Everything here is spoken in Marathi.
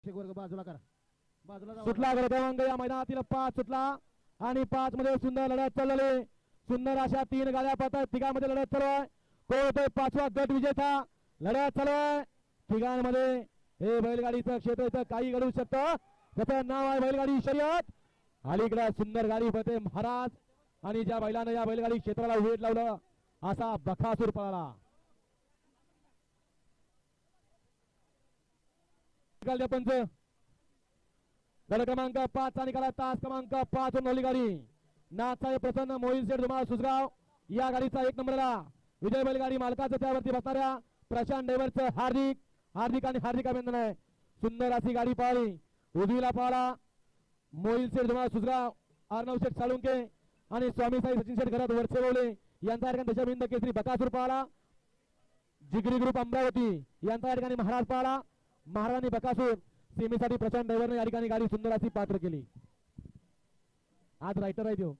वर्ग बाजूला करा, बाजूला जावा. सुटला क्रमांक या मैदानातील 5 सुटला आणि 5 मध्ये सुंदर लढत चालली. सुंदर अशा 3 गाड्या पाहतात. तिघांमध्ये लढत चालू आहे. कोण होतोय 5वा गट विजेता. लढत चालू आहे तिघांमध्ये. हे बैलगाडीचं क्षेत्र इथं काही घडू शकतं. त्याचं नाव आहे बैलगाडी शर्यत. अलीकडे सुंदर गाडी पळते महाराज आणि ज्या बैलानं या बैलगाडी क्षेत्राला वेध लावलं असा बकासूर पळाला. पंच गड क्रमांक 5 चा निकाला तास क्रमांक 5 वर नवली गाडी नाथसाहेब प्रसन्न मोहिल शेठ धुमाळ सुसगाव या गाडीचा 1 नंबरला विजय बैलगाडी मालकाचं त्यावरती बसणाऱ्या प्रशांत ड्रायव्हरचं हार्दिक अभिनंदन आहे. सुंदर अशी गाडी पळाली. उजवीला पळाला मोहिल शेठ धुमाळ सुसगाव, अर्णव शेठ साळुंके आणि स्वामी साई सचिन शेठ घरात वरचे बोले यांचा या ठिकाणी दशमिंद केसरी बकासूर पळाला. जिगरी ग्रुप अमरावती यांचा या ठिकाणी महाराज पळाला. महाराणी बकासूर सेमीसाठी प्रशांत ड्रायव्हरने या ठिकाणी गाडी सुंदर अशी पात्र केली. आज रायटर आहे तो.